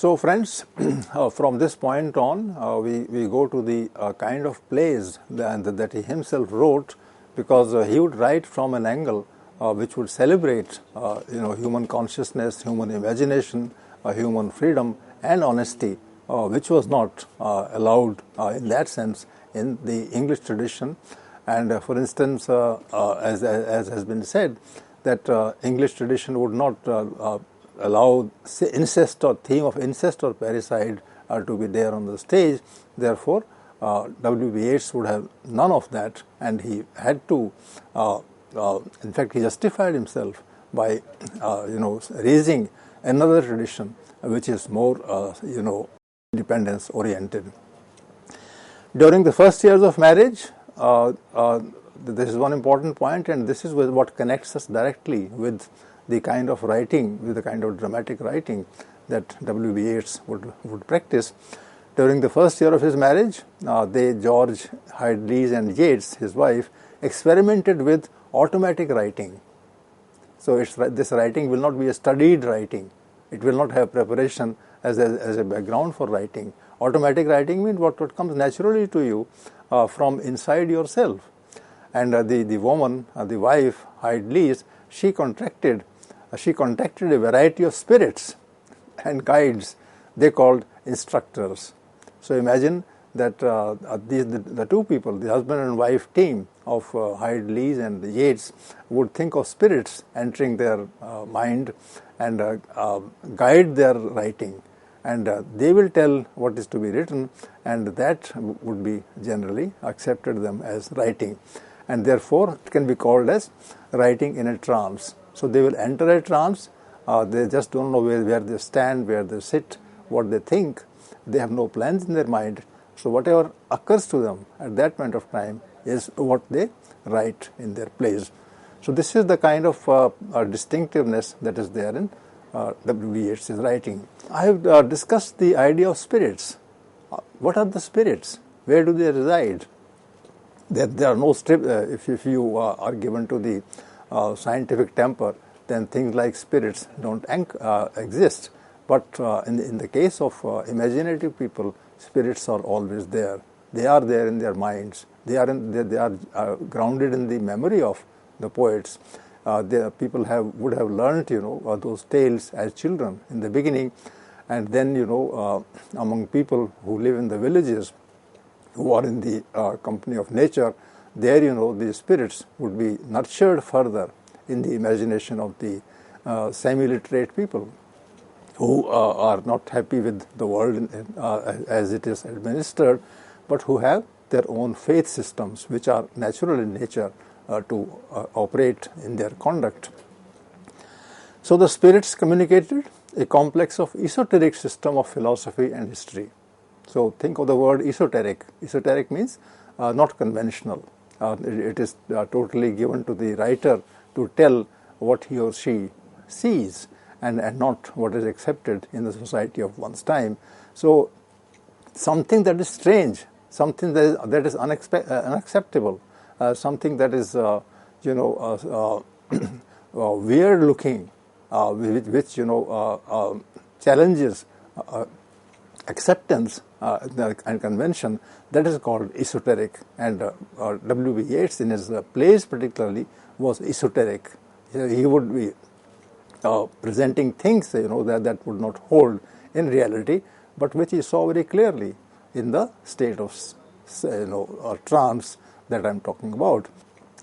So friends, from this point on, we go to the kind of plays that he himself wrote, because he would write from an angle which would celebrate human consciousness, human imagination, human freedom and honesty, which was not allowed in that sense in the English tradition. And for instance, as has been said, that English tradition would not allow incest or theme of incest or parricide to be there on the stage. Therefore, W.B. Yeats would have none of that, and he had to, in fact, he justified himself by, raising another tradition which is more, independence oriented. During the first years of marriage, this is one important point, and this is what connects us directly with the kind of writing, with the kind of dramatic writing that W.B. Yeats would practice. During the first year of his marriage, George Hyde Lees and Yeats, his wife, experimented with automatic writing. So this writing will not be a studied writing. It will not have preparation as a background for writing. Automatic writing means what comes naturally to you from inside yourself. And the woman, the wife, Hyde Lees, she contacted a variety of spirits and guides they called instructors. So imagine that the two people, the husband and wife team of Hyde Lees and Yeats, would think of spirits entering their mind and guide their writing. And they will tell what is to be written, and that would be generally accepted them as writing. And therefore, it can be called as writing in a trance. So they will enter a trance, they just don't know where they stand, where they sit, what they think. They have no plans in their mind. So whatever occurs to them at that point of time is what they write in their plays. So this is the kind of distinctiveness that is there in W.B. Yeats' writing. I have discussed the idea of spirits. What are the spirits? Where do they reside? There are no if you are given to the scientific temper, then things like spirits don't exist. But in the case of imaginative people, spirits are always there. They are there in their minds. They are grounded in the memory of the poets. People would have learnt, those tales as children in the beginning, and then, among people who live in the villages, who are in the company of nature, there, the spirits would be nurtured further in the imagination of the semi-literate people who are not happy with the world as it is administered, but who have their own faith systems which are natural in nature to operate in their conduct. So the spirits communicated a complex of esoteric system of philosophy and history. So think of the word esoteric. Esoteric means not conventional. It is totally given to the writer to tell what he or she sees and not what is accepted in the society of one's time. So something that is strange, something that is unacceptable, something that is weird looking, which challenges acceptance and convention, that is called esoteric. And W.B. Yeats in his plays particularly was esoteric. He would be presenting things that would not hold in reality, but which he saw very clearly in the state of or trance that I am talking about.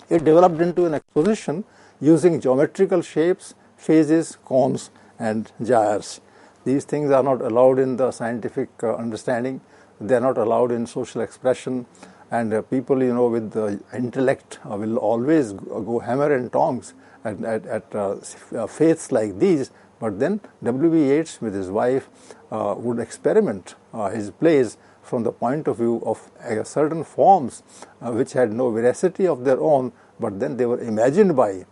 It developed into an exposition using geometrical shapes, phases, cones and gyres. These things are not allowed in the scientific understanding. They are not allowed in social expression, and people with the intellect will always go hammer and tongs at faiths like these. But then W.B. Yeats with his wife would experiment his plays from the point of view of certain forms which had no veracity of their own, but then they were imagined by,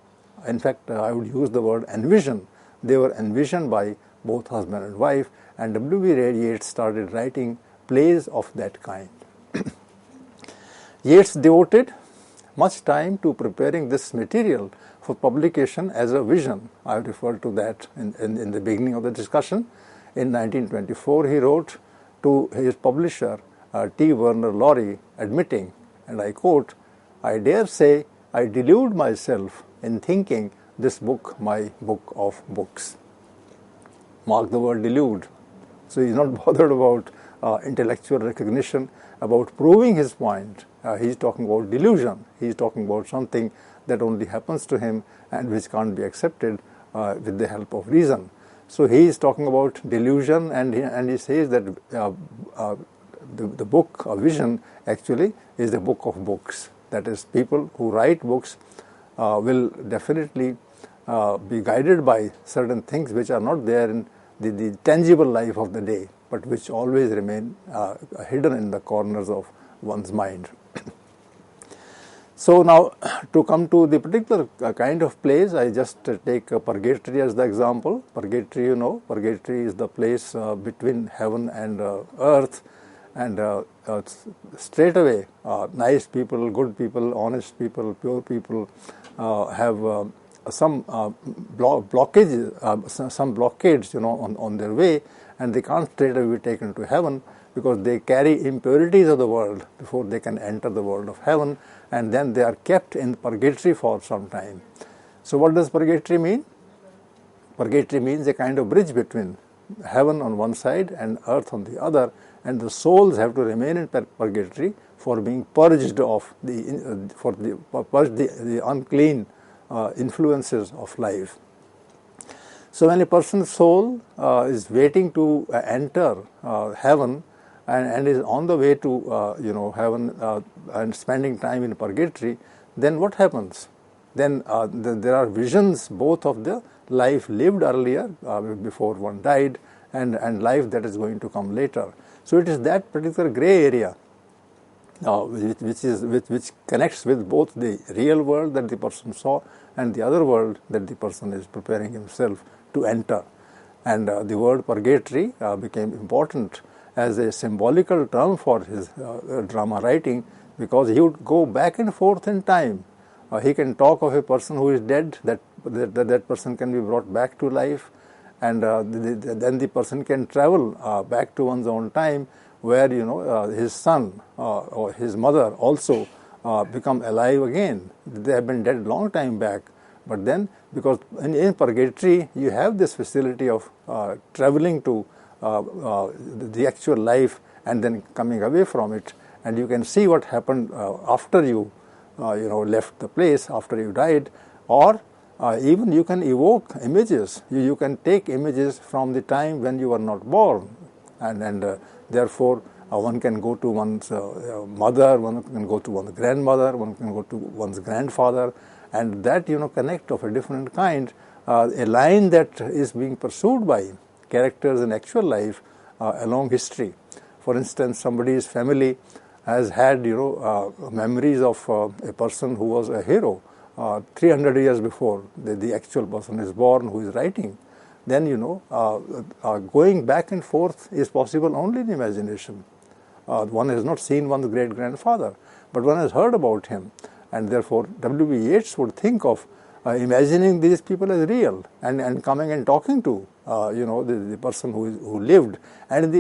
in fact I would use the word envision, they were envisioned by both husband and wife, and W.B. Yeats started writing plays of that kind. Yeats devoted much time to preparing this material for publication as a vision. I referred to that in the beginning of the discussion. in 1924 he wrote to his publisher T. Werner Laurie, admitting, and I quote, "I dare say I delude myself in thinking this book my book of books." Mark the word delude. So he's not bothered about intellectual recognition, about proving his point. He's talking about delusion. He's talking about something that only happens to him and which can't be accepted with the help of reason. So he is talking about delusion, and he says that the book of vision actually is the book of books. That is, people who write books will definitely be guided by certain things which are not there in the tangible life of the day, but which always remain hidden in the corners of one's mind. So now, to come to the particular kind of plays, I just take Purgatory as the example. Purgatory, you know, Purgatory is the place between heaven and earth, and straight away nice people, good people, honest people, pure people have some blockages, some blockades, you know, on their way, and they can't straight away be taken to heaven because they carry impurities of the world before they can enter the world of heaven, and then they are kept in purgatory for some time. So what does purgatory mean? Purgatory means a kind of bridge between heaven on one side and earth on the other, and the souls have to remain in purgatory for being purged of the unclean influences of life. So when a person's soul is waiting to enter heaven and is on the way to heaven and spending time in purgatory, then what happens? Then there are visions both of the life lived earlier before one died and life that is going to come later. So it is that particular gray area which connects with both the real world that the person saw and the other world that the person is preparing himself to enter. And the word purgatory became important as a symbolical term for his drama writing, because he would go back and forth in time. He can talk of a person who is dead, that person can be brought back to life, and then the person can travel back to one's own time, where his son or his mother also become alive again. They have been dead long time back, but then because in purgatory you have this facility of traveling to the actual life and then coming away from it, and you can see what happened after you left the place, after you died, or even you can evoke images. You can take images from the time when you were not born, and therefore one can go to one's mother, one can go to one's grandmother, one can go to one's grandfather, and that connect of a different kind, a line that is being pursued by characters in actual life along history. For instance, somebody's family has had memories of a person who was a hero 300 years before the actual person is born who is writing. Then going back and forth is possible only in imagination. One has not seen one's great-grandfather, but one has heard about him, and therefore W.B. Yeats would think of imagining these people as real and coming and talking to the person who lived, and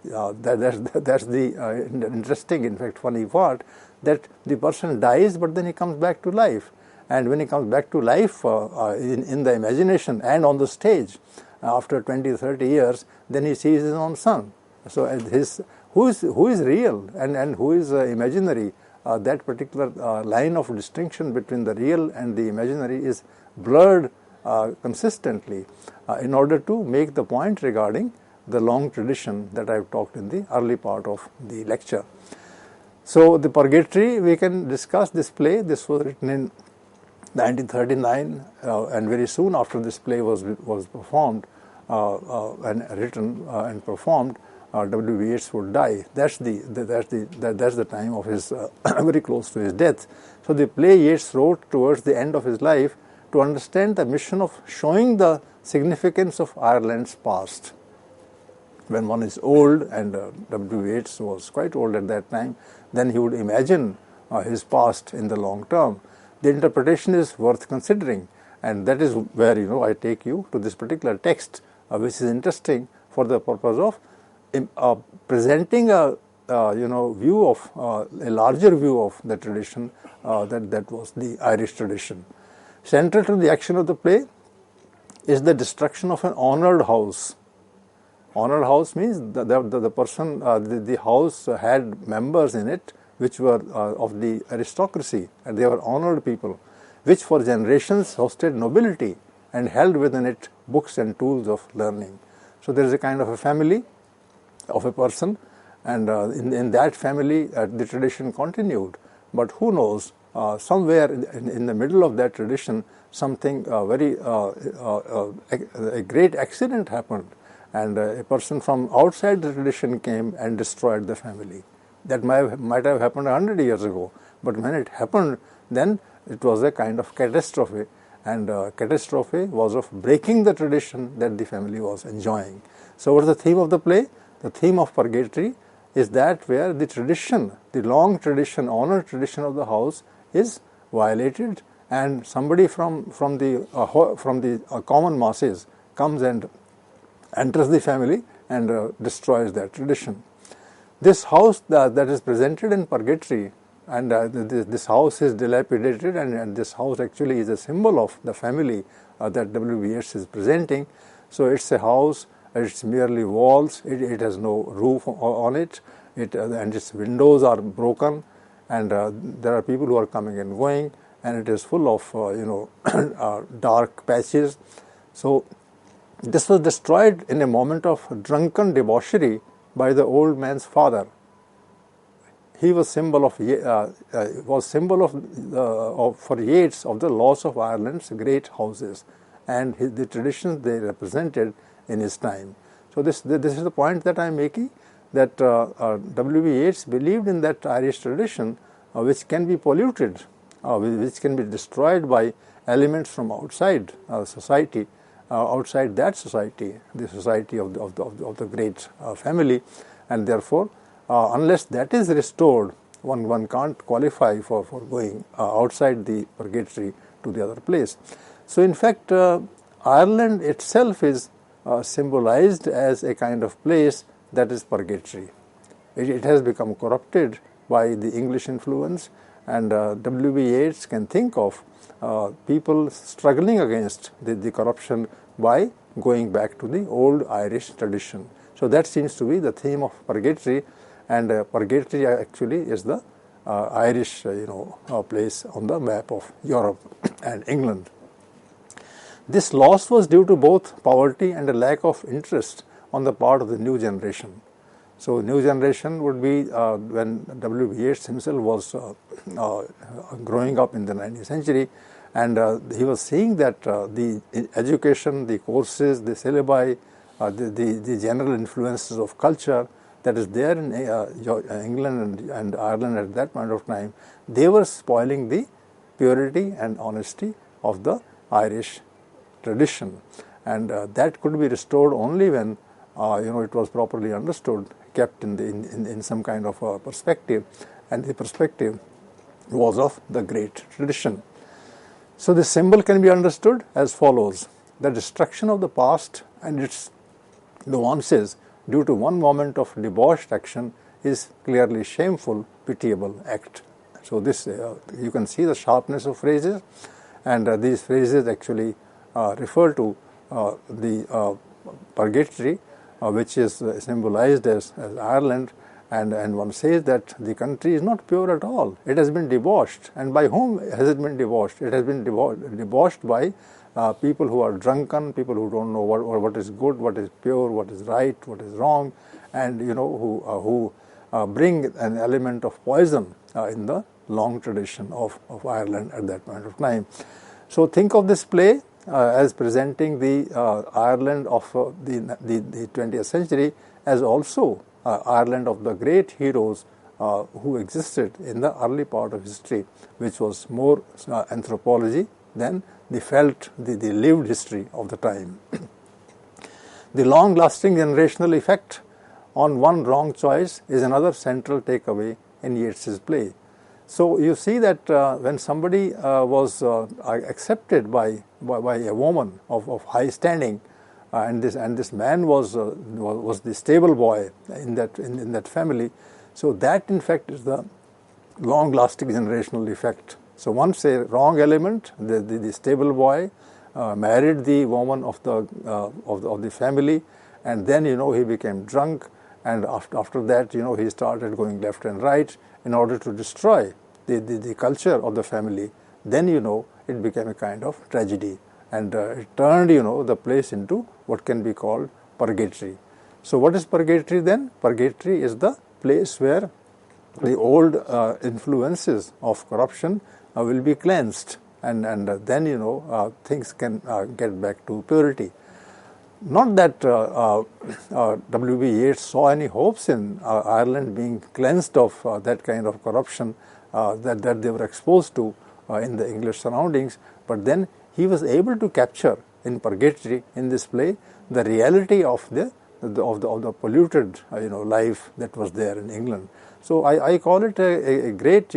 that's the interesting, in fact funny part, that the person dies but then he comes back to life, and when he comes back to life in the imagination and on the stage after 20-30 years, then he sees his own son. So who is real and who is imaginary, that particular line of distinction between the real and the imaginary is blurred consistently in order to make the point regarding the long tradition that I have talked in the early part of the lecture. So the Purgatory, we can discuss this play. This was written in 1939, and very soon after this play was performed and written and performed, W.B. Yeats would die. That's the time of his very close to his death. So the play Yeats wrote towards the end of his life to understand the mission of showing the significance of Ireland's past. When one is old, and W.B. Yeats was quite old at that time, then he would imagine his past in the long term. The interpretation is worth considering, and that is where I take you to this particular text, which is interesting for the purpose of presenting a view of a larger view of the tradition that was the Irish tradition. Central to the action of the play is the destruction of an honoured house. Honoured house means the person, the house had members in it which were of the aristocracy, and they were honoured people, which for generations hosted nobility and held within it books and tools of learning. So there is a kind of a family of a person, and in that family the tradition continued. But who knows, somewhere in the middle of that tradition, something a great accident happened, and a person from outside the tradition came and destroyed the family. That might have happened 100 years ago, but when it happened, then it was a kind of catastrophe, and catastrophe was of breaking the tradition that the family was enjoying. So what is the theme of the play? The theme of Purgatory is that where the tradition, the long tradition, honoured tradition of the house is violated, and somebody from the common masses comes and enters the family and destroys that tradition. This house that is presented in Purgatory, and this house is dilapidated, and this house actually is a symbol of the family that W.B. Yeats is presenting. So it's a house, it's merely walls, it has no roof on it, and its windows are broken, and there are people who are coming and going, and it is full of dark patches. So this was destroyed in a moment of drunken debauchery by the old man's father. He was symbol of for Yeats of the loss of Ireland's great houses and the traditions they represented in his time. So this is the point that I am making, that W.B. Yeats believed in that Irish tradition which can be polluted, which can be destroyed by elements from outside society, outside that society, the society of the great family, and therefore unless that is restored, one can't qualify for going outside the Purgatory to the other place. So in fact, Ireland itself is symbolized as a kind of place that is purgatory. It has become corrupted by the English influence, and W.B. Yeats can think of people struggling against the corruption by going back to the old Irish tradition. So that seems to be the theme of Purgatory, and Purgatory actually is the Irish place on the map of Europe and England. This loss was due to both poverty and a lack of interest on the part of the new generation. So new generation would be when W.B. Yeats himself was growing up in the 19th century, and he was seeing that the education, the courses, the syllabi, the general influences of culture that is there in England and Ireland at that point of time, they were spoiling the purity and honesty of the Irish tradition, and that could be restored only when it was properly understood, kept in some kind of perspective, and the perspective was of the great tradition. So the symbol can be understood as follows: the destruction of the past and its nuances due to one moment of debauched action is clearly shameful, pitiable act. So this you can see the sharpness of phrases, and these phrases actually refer to the Purgatory, which is symbolized as Ireland, and one says that the country is not pure at all. It has been debauched. And by whom has it been debauched? It has been debauched by people who are drunken, people who don't know what is good, what is pure, what is right, what is wrong, and who bring an element of poison in the long tradition of Ireland at that point of time. So think of this play as presenting the Ireland of the 20th century as also Ireland of the great heroes who existed in the early part of history, which was more anthropology than the lived history of the time. The long-lasting generational effect on one wrong choice is another central takeaway in Yeats's play. So you see that when somebody was accepted by a woman of high standing, and this man was the stable boy in that family. So that in fact is the long-lasting generational effect. So once a wrong element, the stable boy, married the woman of the family, and then he became drunk, and after that he started going left and right in order to destroy the culture of the family. Then it became a kind of tragedy, and it turned the place into what can be called purgatory. So what is purgatory then? Purgatory is the place where the old influences of corruption will be cleansed, and then things can get back to purity. Not that W.B. Yeats saw any hopes in Ireland being cleansed of that kind of corruption that they were exposed to in the English surroundings, but then he was able to capture in Purgatory, in this play, the reality of the polluted life that was there in England. So I call it a great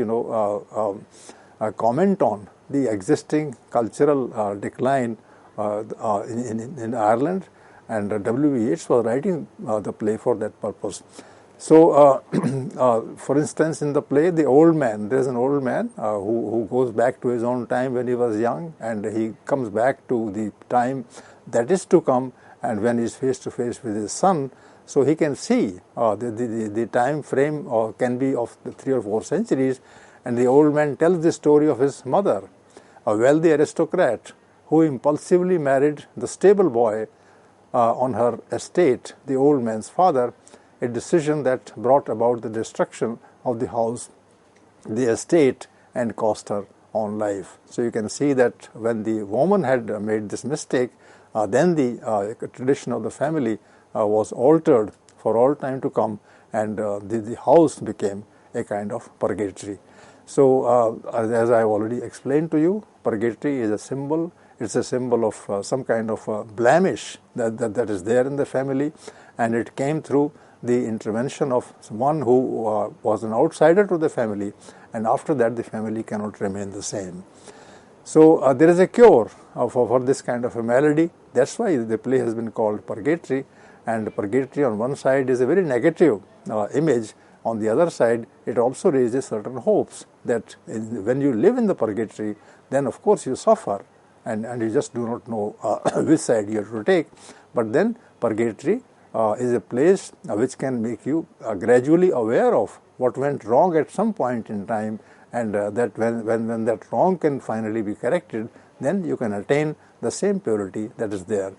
comment on the existing cultural decline in Ireland, and W.B. Yeats was writing the play for that purpose. So, for instance, in the play, the old man, there's an old man who goes back to his own time when he was young, and he comes back to the time that is to come, and when he's face to face with his son, so he can see the time frame can be of the 3 or 4 centuries, and the old man tells the story of his mother, a wealthy aristocrat who impulsively married the stable boy on her estate, the old man's father, a decision that brought about the destruction of the house, the estate, and cost her own life. So you can see that when the woman had made this mistake, then the tradition of the family was altered for all time to come, and the house became a kind of purgatory. So as I have already explained to you, purgatory is a symbol. It's a symbol of some kind of blemish that is there in the family, and it came through the intervention of one who was an outsider to the family, and after that the family cannot remain the same. So there is a cure for this kind of a malady. That's why the play has been called Purgatory, and Purgatory on one side is a very negative image. On the other side, it also raises certain hopes that when you live in the purgatory, then of course you suffer, and you just do not know which side you have to take. But then purgatory is a place which can make you gradually aware of what went wrong at some point in time, and that when that wrong can finally be corrected, then you can attain the same purity that is there.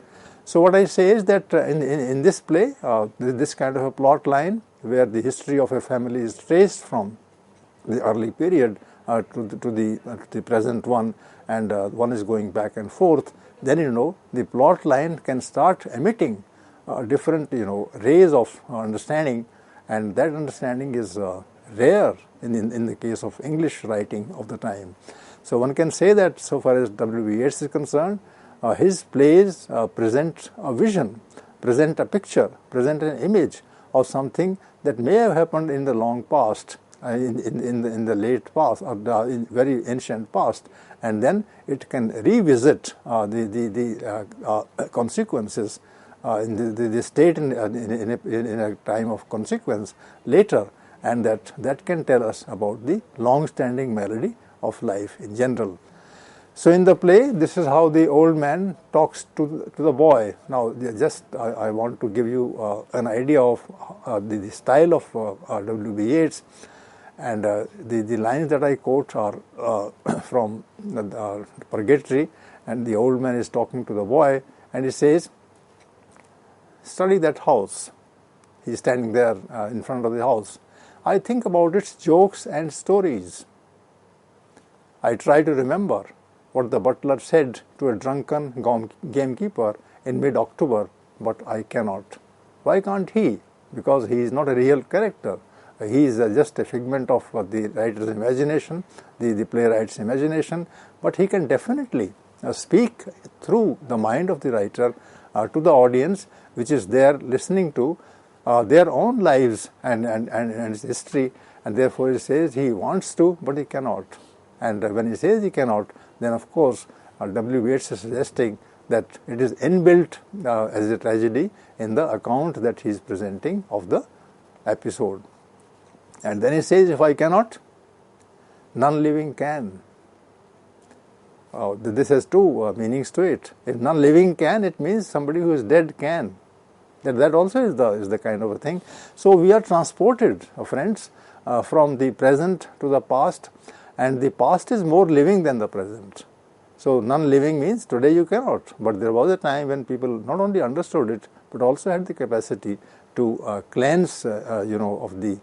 So what I say is that in this play, this kind of a plot line where the history of a family is traced from the early period to the present one, and one is going back and forth, then the plot line can start emitting different rays of understanding, and that understanding is rare in the case of English writing of the time. So one can say that so far as W.B. Yeats is concerned, his plays present a vision, present a picture, present an image of something that may have happened in the long past, in the late past, or in very ancient past, and then it can revisit the consequences in the state in a time of consequence later, and that can tell us about the long-standing malady of life in general. So in the play, this is how the old man talks to the boy. Now, just I want to give you an idea of the style of W.B. Yeats, and the lines that I quote are from Purgatory, and the old man is talking to the boy, and he says, "Study that house." He's standing there in front of the house. "I think about its jokes and stories. I try to remember what the butler said to a drunken gamekeeper in mid-October, but I cannot." Why can't he? Because he is not a real character. He is just a figment of the writer's imagination, the playwright's imagination, but he can definitely speak through the mind of the writer to the audience, which is there listening to their own lives and history, and therefore he says he wants to, but he cannot. And when he says he cannot, then of course W.B. Yeats is suggesting that it is inbuilt as a tragedy in the account that he is presenting of the episode. And then he says, if I cannot, none living can. This has two meanings to it. If none living can, it means somebody who is dead can. That also is the kind of a thing. So we are transported, friends, from the present to the past, and the past is more living than the present. So none living means today you cannot, but there was a time when people not only understood it but also had the capacity to cleanse, of the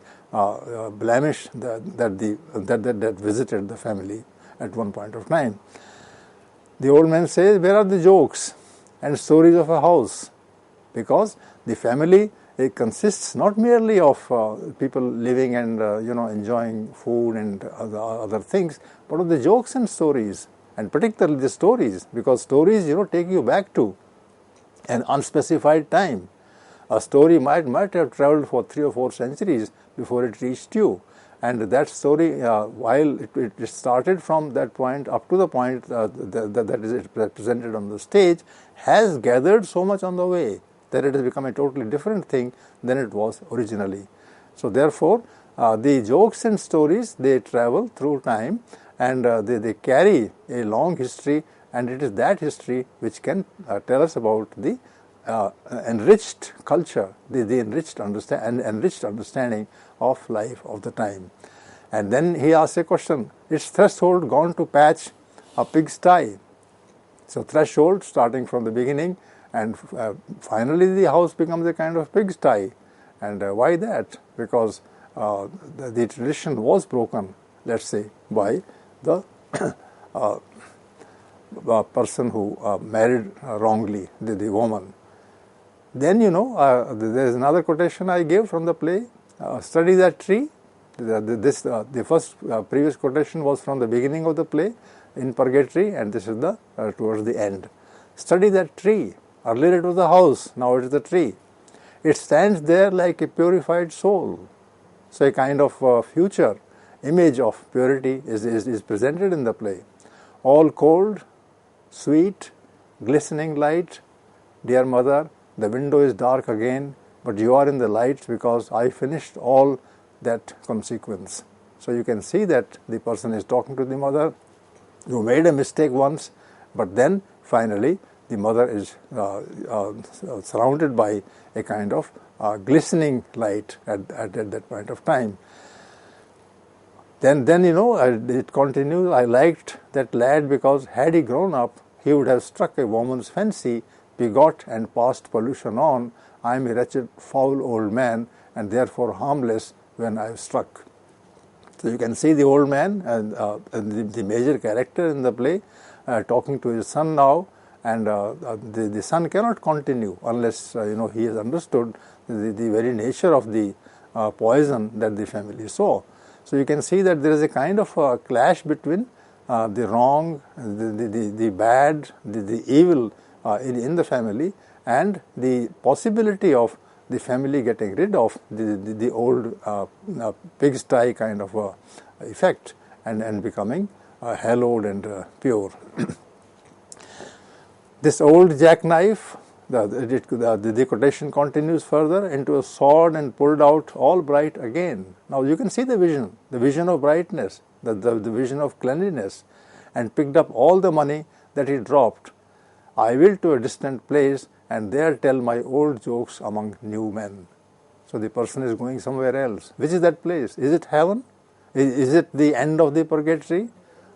blemish that visited the family at one point of time. The old man says, where are the jokes and stories of a house? Because the family, it consists not merely of people living and enjoying food and other things, but of the jokes and stories, and particularly the stories, because stories take you back to an unspecified time. A story might have traveled for 3 or 4 centuries before it reached you, and that story, while it started from that point up to the point that is represented on the stage, has gathered so much on the way that it has become a totally different thing than it was originally. So therefore, the jokes and stories, they travel through time, and they carry a long history, and it is that history which can tell us about the enriched culture, the enriched understanding of life of the time. And then he asks a question, its threshold gone to patch a pigsty. So threshold starting from the beginning, and finally the house becomes a kind of pigsty. And why that? Because the tradition was broken, let's say, by the person who married wrongly, the woman. Then there is another quotation I gave from the play, study that tree. The first previous quotation was from the beginning of the play in Purgatory, and this is the towards the end. Study that tree. Earlier it was the house, now it is the tree. It stands there like a purified soul. So a kind of future image of purity is presented in the play. All cold, sweet, glistening light. Dear mother, the window is dark again, but you are in the light because I finished all that consequence. So you can see that the person is talking to the mother who made a mistake once, but then finally the mother is surrounded by a kind of glistening light at that point of time. Then it continues, I liked that lad because had he grown up, he would have struck a woman's fancy, begot and passed pollution on. I am a wretched, foul old man, and therefore harmless when I have struck. So you can see the old man and the major character in the play talking to his son now, and the son cannot continue unless he has understood the very nature of the poison that the family saw. So you can see that there is a kind of a clash between the wrong, the bad, the evil in the family, and the possibility of the family getting rid of the old pigsty kind of effect and becoming hallowed and pure. This old jackknife, the quotation continues further, into a sword and pulled out all bright again. Now you can see the vision of brightness, the vision of cleanliness, and picked up all the money that he dropped. I will to a distant place and there tell my old jokes among new men. So the person is going somewhere else. Which is that place? Is it heaven? Is it the end of the purgatory?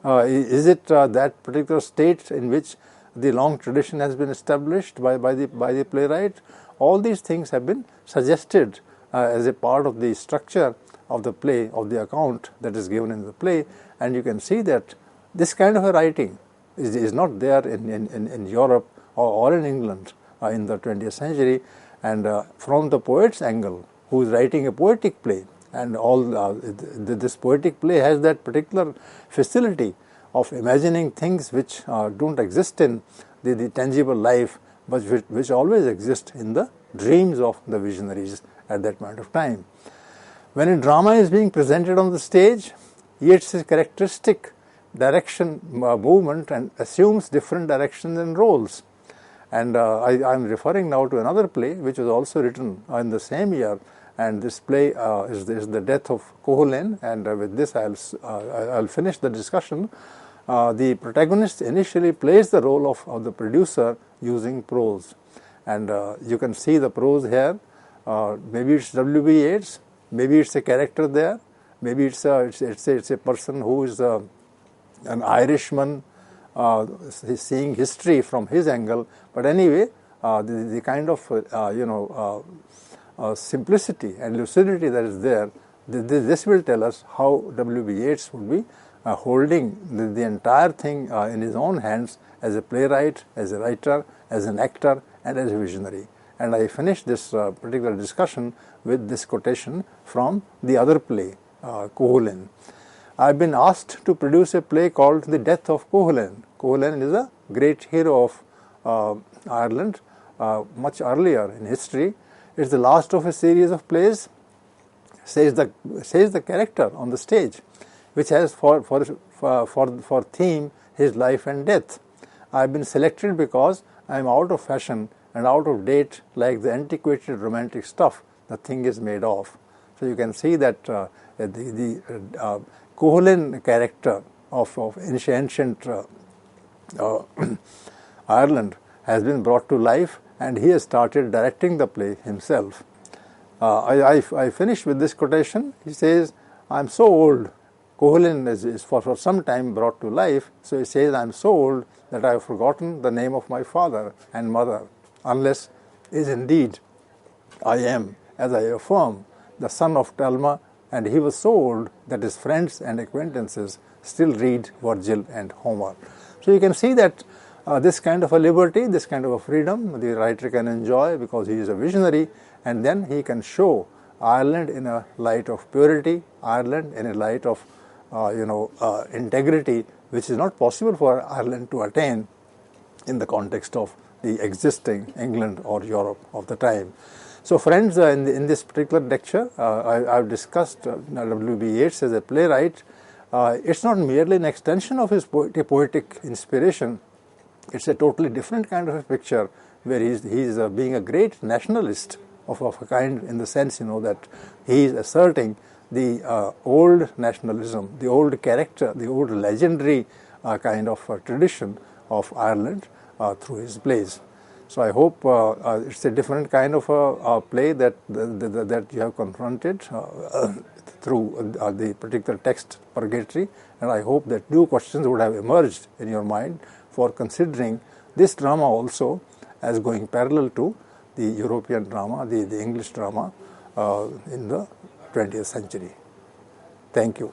Is it that particular state in which the long tradition has been established by the playwright? All these things have been suggested as a part of the structure of the play, of the account that is given in the play, and you can see that this kind of a writing is not there in Europe or in England in the 20th century, and from the poet's angle, who is writing a poetic play, and this poetic play has that particular facility of imagining things which don't exist in the tangible life, but which always exist in the dreams of the visionaries at that point of time. When a drama is being presented on the stage, it's a characteristic direction movement and assumes different directions and roles. And I am referring now to another play which was also written in the same year, and this play is The Death of Cuchulainn. And with this I'll finish the discussion. The protagonist initially plays the role of the producer using prose, and you can see the prose here. Maybe it's W.B. Yeats, maybe it's a character there, maybe it's a person who is an Irishman seeing history from his angle. But anyway, the kind of simplicity and lucidity that is there, this will tell us how W.B. Yeats would be holding the entire thing in his own hands as a playwright, as a writer, as an actor, and as a visionary. And I finished this particular discussion with this quotation from the other play, Cuchulainn. I have been asked to produce a play called The Death of Cuchulainn. Cuchulainn is a great hero of Ireland, much earlier in history. It's the last of a series of plays, says the character on the stage, which has for theme his life and death. I have been selected because I am out of fashion and out of date, like the antiquated romantic stuff the thing is made of. So you can see that the Cuchulainn character of ancient Ireland has been brought to life, and he has started directing the play himself. I finish with this quotation. He says, "I am so old." Cuchulainn is for some time brought to life, so he says, "I am so old that I have forgotten the name of my father and mother, unless is indeed I am, as I affirm, the son of Talma, and he was so old that his friends and acquaintances still read Virgil and Homer." So you can see that this kind of a liberty, this kind of a freedom, the writer can enjoy because he is a visionary, and then he can show Ireland in a light of purity, Ireland in a light of integrity, which is not possible for Ireland to attain in the context of the existing England or Europe of the time. So friends, in this particular lecture, I've discussed W.B. Yeats as a playwright. It's not merely an extension of his poetic inspiration. It's a totally different kind of a picture, where he's being a great nationalist of a kind, in the sense, that he is asserting the old nationalism, the old character, the old legendary kind of tradition of Ireland through his plays. So I hope it's a different kind of a play that you have confronted through the particular text Purgatory, and I hope that new questions would have emerged in your mind for considering this drama also as going parallel to the European drama, the English drama in the 20th century. Thank you.